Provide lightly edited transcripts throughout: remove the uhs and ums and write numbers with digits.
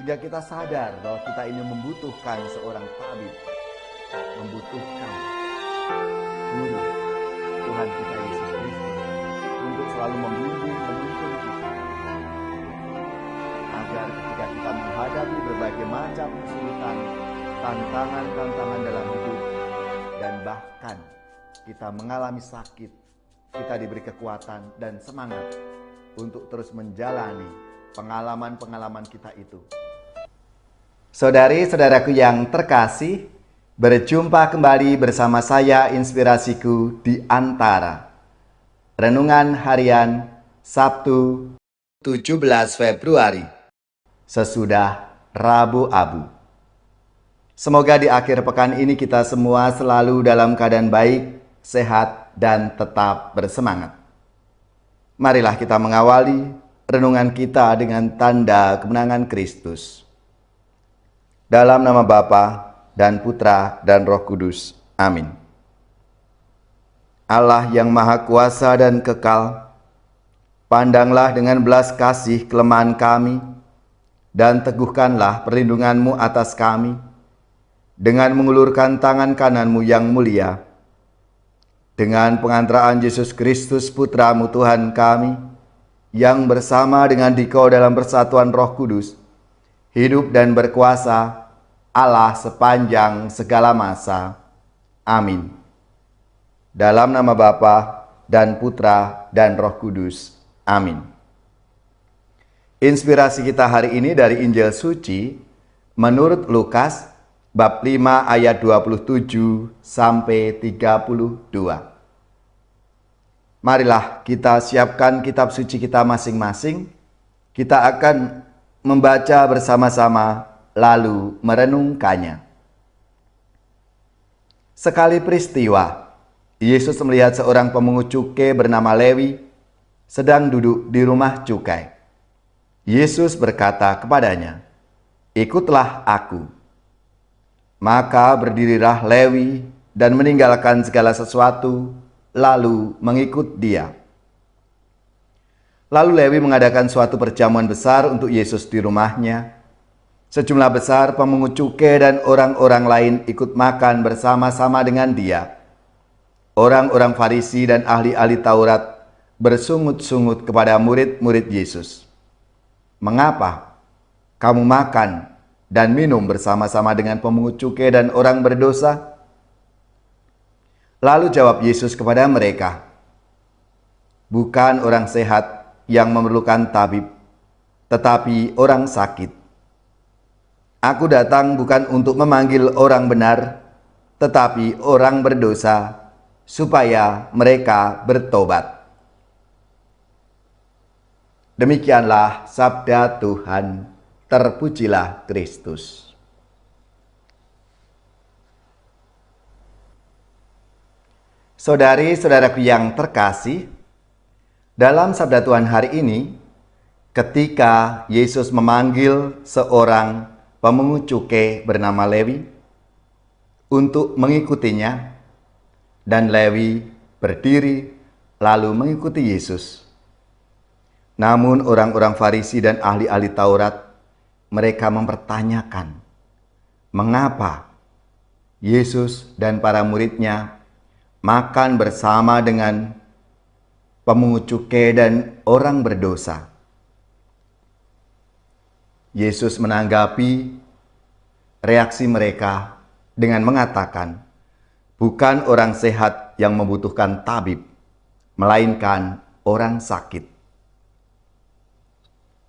Sehingga kita sadar bahwa kita ini membutuhkan seorang tabib, membutuhkan guru Tuhan kita Yesus Kristus untuk selalu membimbing, menuntun kita, agar ketika kita menghadapi berbagai macam kesulitan, tantangan-tantangan dalam hidup, dan bahkan kita mengalami sakit, kita diberi kekuatan dan semangat untuk terus menjalani pengalaman-pengalaman kita itu. Saudari-saudaraku yang terkasih, berjumpa kembali bersama saya Inspirasiku di Antara. Renungan Harian Sabtu 17 Februari, sesudah Rabu Abu. Semoga di akhir pekan ini kita semua selalu dalam keadaan baik, sehat, dan tetap bersemangat. Marilah kita mengawali renungan kita dengan tanda kemenangan Kristus. Dalam nama Bapa dan Putra dan Roh Kudus. Amin. Allah yang Maha Kuasa dan Kekal, pandanglah dengan belas kasih kelemahan kami, dan teguhkanlah perlindungan-Mu atas kami, dengan mengulurkan tangan kanan-Mu yang mulia, dengan pengantaraan Yesus Kristus Putra-Mu Tuhan kami, yang bersama dengan Dikau dalam persatuan Roh Kudus, hidup dan berkuasa Allah sepanjang segala masa. Amin. Dalam nama Bapa dan Putra dan Roh Kudus. Amin. Inspirasi kita hari ini dari Injil Suci menurut Lukas bab 5 ayat 27 sampai 32. Marilah kita siapkan kitab suci kita masing-masing. Kita akan membaca bersama-sama lalu merenungkannya. Sekali peristiwa, Yesus melihat seorang pemungut cukai bernama Lewi sedang duduk di rumah cukai. Yesus berkata kepadanya, "Ikutlah aku." Maka berdirilah Lewi dan meninggalkan segala sesuatu, lalu mengikut dia. Lalu Lewi mengadakan suatu perjamuan besar untuk Yesus di rumahnya. Sejumlah besar pemungut cukai dan orang-orang lain ikut makan bersama-sama dengan dia. Orang-orang Farisi dan ahli-ahli Taurat bersungut-sungut kepada murid-murid Yesus. "Mengapa kamu makan dan minum bersama-sama dengan pemungut cukai dan orang berdosa?" Lalu jawab Yesus kepada mereka, "Bukan orang sehat yang memerlukan tabib, tetapi orang sakit. Aku datang bukan untuk memanggil orang benar, tetapi orang berdosa, supaya mereka bertobat." Demikianlah sabda Tuhan. Terpujilah Kristus. Saudari-saudaraku yang terkasih, dalam sabda Tuhan hari ini, ketika Yesus memanggil seorang pemungut cukai bernama Lewi untuk mengikutinya, dan Lewi berdiri lalu mengikuti Yesus. Namun orang-orang Farisi dan ahli-ahli Taurat, mereka mempertanyakan, mengapa Yesus dan para muridnya makan bersama dengan pemungut cukai dan orang berdosa. Yesus menanggapi reaksi mereka dengan mengatakan, bukan orang sehat yang membutuhkan tabib, melainkan orang sakit.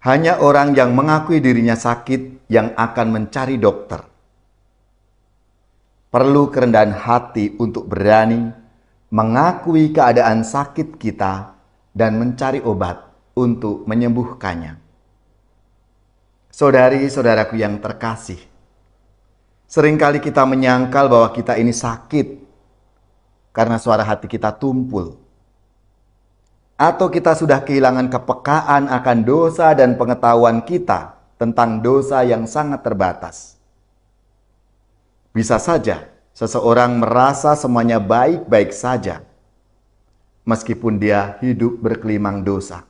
Hanya orang yang mengakui dirinya sakit yang akan mencari dokter. Perlu kerendahan hati untuk berani mengakui keadaan sakit kita dan mencari obat untuk menyembuhkannya. Saudari-saudaraku yang terkasih, seringkali kita menyangkal bahwa kita ini sakit karena suara hati kita tumpul. Atau kita sudah kehilangan kepekaan akan dosa dan pengetahuan kita tentang dosa yang sangat terbatas. Bisa saja seseorang merasa semuanya baik-baik saja, meskipun dia hidup berkelimang dosa.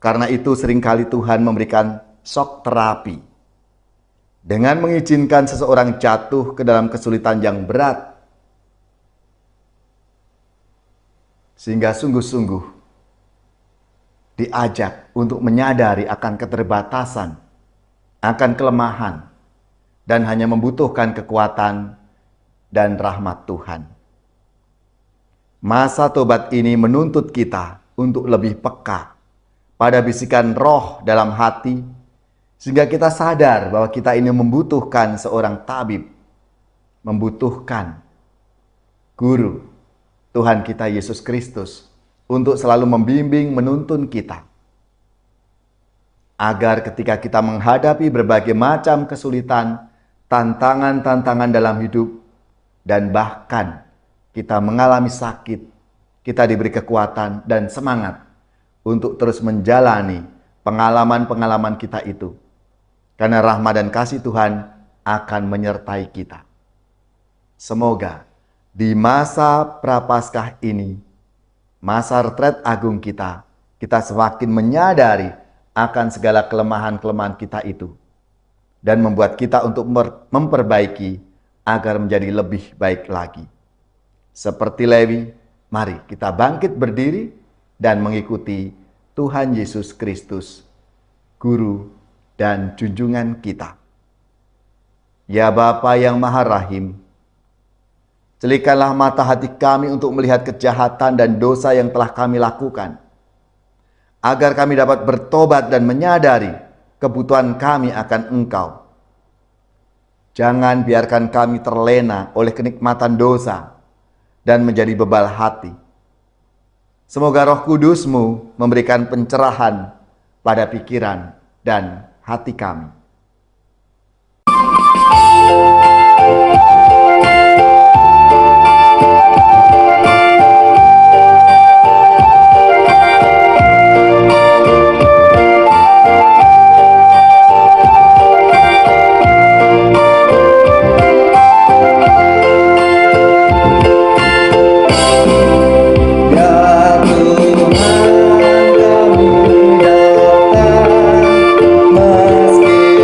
Karena itu seringkali Tuhan memberikan shock terapi. Dengan mengizinkan seseorang jatuh ke dalam kesulitan yang berat, sehingga sungguh-sungguh diajak untuk menyadari akan keterbatasan, akan kelemahan, dan hanya membutuhkan kekuatan dan rahmat Tuhan. Masa tobat ini menuntut kita untuk lebih peka pada bisikan roh dalam hati, sehingga kita sadar bahwa kita ini membutuhkan seorang tabib, membutuhkan guru, Tuhan kita Yesus Kristus, untuk selalu membimbing, menuntun kita. Agar ketika kita menghadapi berbagai macam kesulitan, tantangan-tantangan dalam hidup, dan bahkan kita mengalami sakit, kita diberi kekuatan dan semangat untuk terus menjalani pengalaman-pengalaman kita itu. Karena rahmat dan kasih Tuhan akan menyertai kita. Semoga di masa Prapaskah ini, masa retret agung kita semakin menyadari akan segala kelemahan-kelemahan kita itu. Dan membuat kita untuk memperbaiki agar menjadi lebih baik lagi. Seperti Lewi, mari kita bangkit berdiri dan mengikuti Tuhan Yesus Kristus, Guru dan junjungan kita. Ya Bapa yang Maha Rahim, celikanlah mata hati kami untuk melihat kejahatan dan dosa yang telah kami lakukan, agar kami dapat bertobat dan menyadari kebutuhan kami akan Engkau. Jangan biarkan kami terlena oleh kenikmatan dosa dan menjadi bebal hati. Semoga Roh Kudus-Mu memberikan pencerahan pada pikiran dan hati kami. Meski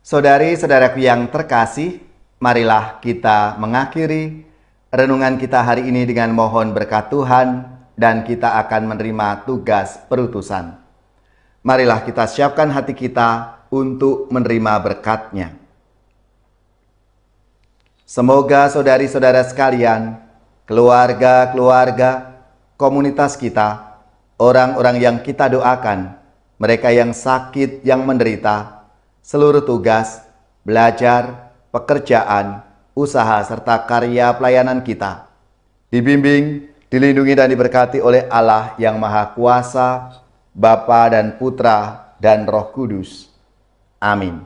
Saudari-saudaraku yang terkasih, marilah kita mengakhiri renungan kita hari ini dengan mohon berkat Tuhan dan kita akan menerima tugas perutusan. Marilah kita siapkan hati kita untuk menerima berkat-Nya. Semoga saudari-saudara sekalian, keluarga-keluarga, komunitas kita, orang-orang yang kita doakan, mereka yang sakit, yang menderita, seluruh tugas, belajar, pekerjaan, usaha, serta karya pelayanan kita dibimbing, dilindungi dan diberkati oleh Allah yang Maha Kuasa, Bapa dan Putra dan Roh Kudus. Amin.